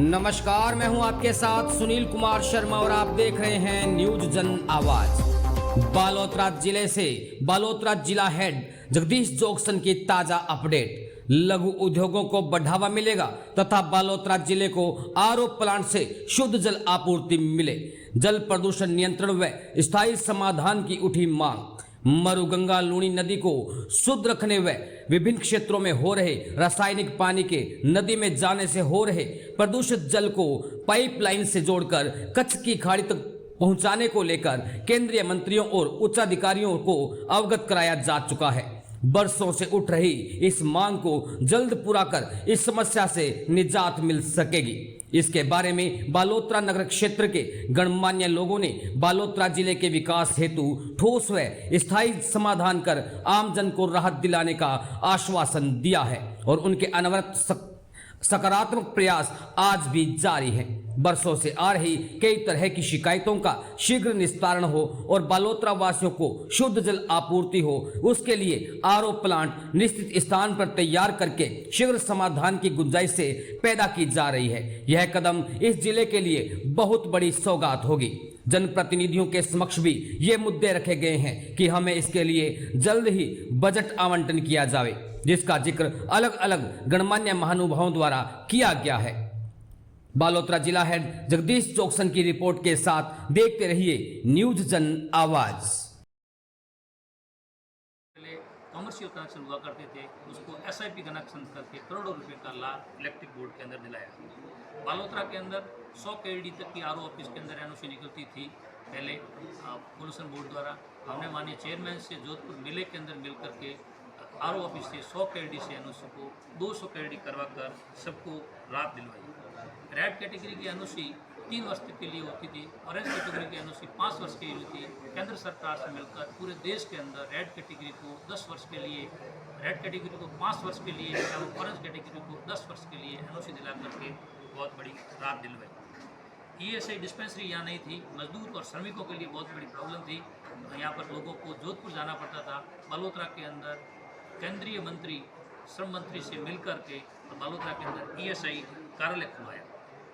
नमस्कार, मैं हूं आपके साथ सुनील कुमार शर्मा और आप देख रहे हैं न्यूज जन आवाज। बालोतरा जिले से बालोतरा जिला हेड जगदीश जोगसन की ताजा अपडेट। लघु उद्योगों को बढ़ावा मिलेगा तथा बालोतरा जिले को आरओ प्लांट से शुद्ध जल आपूर्ति मिले। जल प्रदूषण नियंत्रण व स्थायी समाधान की उठी मांग। मरुगंगा लूणी नदी को शुद्ध रखने व विभिन्न क्षेत्रों में हो रहे रासायनिक पानी के नदी में जाने से हो रहे प्रदूषित जल को पाइपलाइन से जोड़कर कच्छ की खाड़ी तक पहुंचाने को लेकर केंद्रीय मंत्रियों और उच्चाधिकारियों को अवगत कराया जा चुका है। बरसों से उठ रही इस मांग को जल्द पूरा कर इस समस्या से निजात मिल सकेगी। इसके बारे में बालोतरा नगर क्षेत्र के गणमान्य लोगों ने बालोतरा जिले के विकास हेतु ठोस व स्थायी समाधान कर आमजन को राहत दिलाने का आश्वासन दिया है और उनके अनवरत सकारात्मक प्रयास आज भी जारी है। बरसों से आ रही कई तरह की शिकायतों का शीघ्र निस्तारण हो और बालोतरा वासियों को शुद्ध जल आपूर्ति हो, उसके लिए आरओ प्लांट निश्चित स्थान पर तैयार करके शीघ्र समाधान की गुंजाइश से पैदा की जा रही है। यह कदम इस जिले के लिए बहुत बड़ी सौगात होगी। जनप्रतिनिधियों के समक्ष भी ये मुद्दे रखे गए हैं कि हमें इसके लिए जल्द ही बजट आवंटन किया जाए, जिसका जिक्र अलग अलग गणमान्य महानुभावों द्वारा किया गया है। बालोतरा जिला हेड जगदीश जोगसन की रिपोर्ट के साथ देखते रहिए न्यूज जन आवाज। पहले कमर्शियल कनेक्शन हुआ करते थे, उसको एसआईपी कनेक्शन करके करोड़ों रुपए का लाभ इलेक्ट्रिक बोर्ड के अंदर दिलाया। बालोतरा के अंदर 100 kD तक की आरओ ऑफिस के अंदर एनओसी निकलती थी पहले पोल्यूशन बोर्ड द्वारा। हमने माननीय चेयरमैन से जोधपुर मिले के अंदर मिल करके आरओ ऑफिस से 100 kD से एनओसी को 200 kD करवा कर सबको राहत दिलवाई। रेड कैटेगरी की एनओसी 3 वर्ष के लिए होती थी, ऑरेंज कैटेगरी की एनओसी 5 वर्ष के लिए होती है। केंद्र सरकार से मिलकर पूरे देश के अंदर रेड कैटेगरी को 10 वर्ष के लिए, रेड कैटेगरी को 5 वर्ष के लिए और ऑरेंज कैटेगरी को 10 वर्ष के लिए एनओसी दिला करके बहुत बड़ी राहत दिलवाई। ईएसआई डिस्पेंसरी यहाँ नहीं थी, मजदूर और श्रमिकों के लिए बहुत बड़ी प्रॉब्लम थी। यहाँ पर लोगों को जोधपुर जाना पड़ता था। बालोतरा के अंदर केंद्रीय मंत्री श्रम मंत्री से मिल करके बालोतरा के अंदर ईएसआई कार्यालय खुलवाया।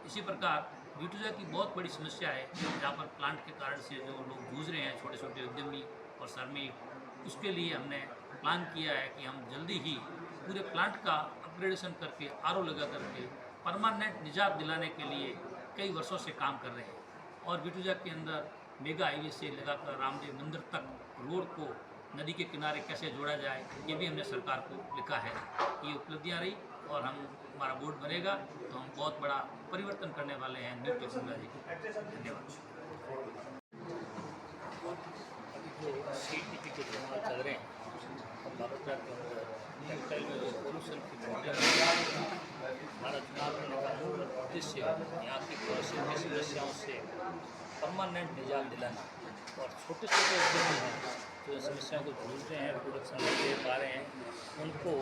इसी प्रकार बिटूजा की बहुत बड़ी समस्या है, जहाँ पर प्लांट के कारण से जो लोग जूझ रहे हैं, छोटे छोटे उद्यमी और श्रमिक, उसके लिए हमने प्लान किया है कि हम जल्दी ही पूरे प्लांट का अपग्रेडेशन करके आरओ लगा करके परमानेंट निजात दिलाने के लिए कई वर्षों से काम कर रहे हैं। और बिटूजा के अंदर मेगा हाईवे से लगाकर रामदेव मंदिर तक रोड को नदी के किनारे कैसे जोड़ा जाए, ये भी हमने सरकार को लिखा है। ये उपलब्धियाँ रही और हमारा बोर्ड बनेगा तो हम बहुत बड़ा परिवर्तन करने वाले हैं न्यू टेक्नोलॉजी को। धन्यवाद। जो CTP के चुनाव चल रहे हैं बालोतरा के अंदर टेक्सटाइल में जो पोल्यूशन की प्रॉब्लम, हमारा चुनाव करने का मूल उद्देश्य यहाँ की पड़ोसियों की समस्याओं से परमानेंट निजात दिलाना और छोटे छोटे उद्यमी हैं जो समस्याओं को जूझ रहे हैं, प्रोडक्शन नहीं दे पा रहे हैं, उनको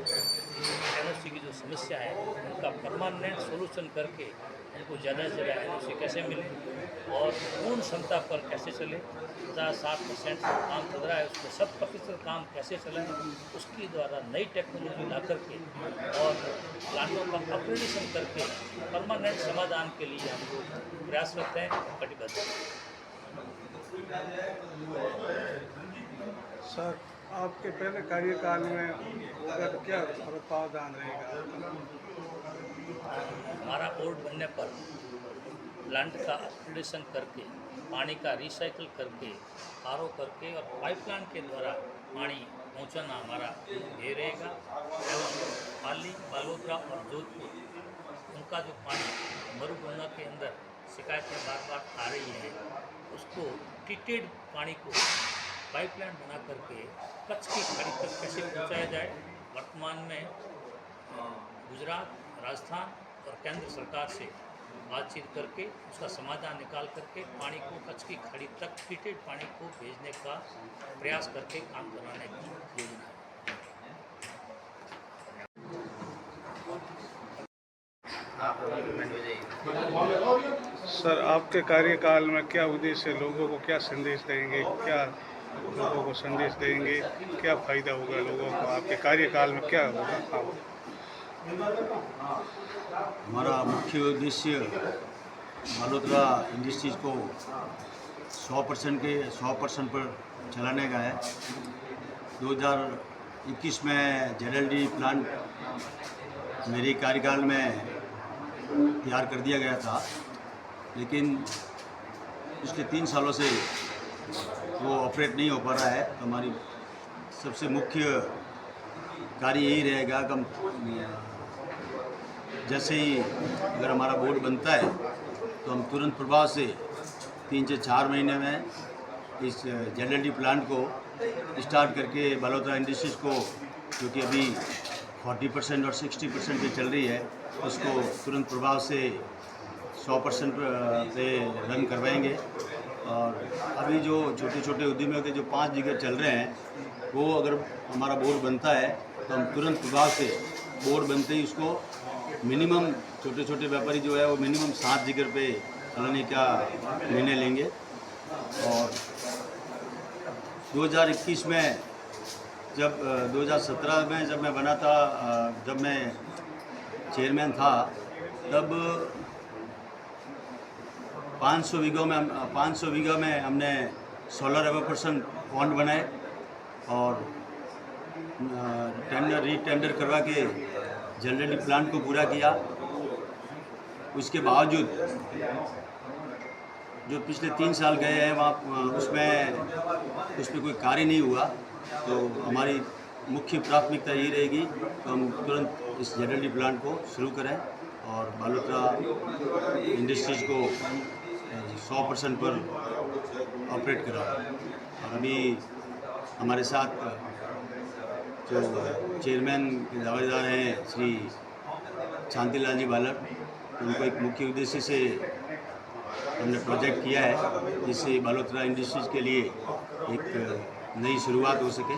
एनओसी की जो समस्या है उनका परमानेंट सोल्यूशन करके उनको ज़्यादा से ज़्यादा एनओसी कैसे मिले और पूर्ण क्षमता पर कैसे चले। 50-60% काम चल रहा है, उसमें 100% काम कैसे चले, उसके द्वारा नई टेक्नोलॉजी ला करके और प्लांटों का अपग्रेडेशन करके परमानेंट समाधान के लिए हम लोग प्रयासरत हैं, कटिबद्ध हैं। सर, आपके पहले कार्यकाल में अगर क्या प्रावधान रहेगा? हमारा बोर्ड बनने पर प्लांट का अपग्रेडेशन करके, पानी का रिसाइकल करके, आरओ करके और पाइपलाइन के द्वारा पानी पहुंचाना हमारा ध्येय रहेगा। एवं पाली, बालोतरा और जोधपुर उनका जो पानी मरुगंगा के अंदर शिकायतें बार बार आ रही हैं, उसको ट्रीटेड पानी को पाइपलाइन बना करके कच्छ की खाड़ी तक कैसे पहुंचाया जाए। वर्तमान में गुजरात, राजस्थान और केंद्र सरकार से बातचीत करके उसका समाधान निकाल करके पानी को कच्छ की खाड़ी तक ट्रीटेड पानी को भेजने का प्रयास करके काम कराने की योजना है। सर, आपके कार्यकाल में क्या उद्देश्य, लोगों को क्या संदेश देंगे, क्या लोगों को संदेश देंगे, क्या फ़ायदा होगा लोगों को, आपके कार्यकाल में क्या होगा? हमारा मुख्य उद्देश्य बालोतरा इंडस्ट्रीज़ को 100% पर चलाने का है। 2021 में ZLD प्लांट मेरे कार्यकाल में तैयार कर दिया गया था, लेकिन पिछले 3 सालों से वो ऑपरेट नहीं हो पा रहा है। तो हमारी सबसे मुख्य कार्य यही रहेगा कि हम जैसे ही अगर हमारा बोर्ड बनता है तो हम तुरंत प्रभाव से 3 से 4 महीने में इस ZLD प्लांट को स्टार्ट करके बालोतरा इंडस्ट्रीज़ को, क्योंकि अभी 40% और 60% पे चल रही है, उसको तुरंत प्रभाव से 100% पे रन करवाएंगे। और अभी जो छोटे छोटे उद्यमियों के जो 5 जिगर चल रहे हैं, वो अगर हमारा बोर्ड बनता है तो हम तुरंत प्रभाव से बोर्ड बनते ही उसको मिनिमम, छोटे छोटे व्यापारी जो है वो मिनिमम 7 जिगर पे चलाने का निर्णय लेंगे। और 2021 में जब 2017 में जब मैं बना था, जब मैं चेयरमैन था, तब 500 बीघा में हमने सोलर एवापोरेशन पॉन्ड बनाए और रीटेंडर करवा के ZLD प्लांट को पूरा किया। उसके बावजूद जो पिछले 3 साल गए हैं वहाँ उसमें कोई कार्य नहीं हुआ। तो हमारी मुख्य प्राथमिकता यही रहेगी कि हम तुरंत इस ZLD प्लांट को शुरू करें और बालोतरा इंडस्ट्रीज़ को 100% पर ऑपरेट कराएं। और अभी हमारे साथ जो चेयरमैन के दावेदार हैं श्री शांतिलाल जी बालर, उनको एक मुख्य उद्देश्य से हमने प्रोजेक्ट किया है जिससे बालोतरा इंडस्ट्रीज़ के लिए एक नई शुरुआत हो सके।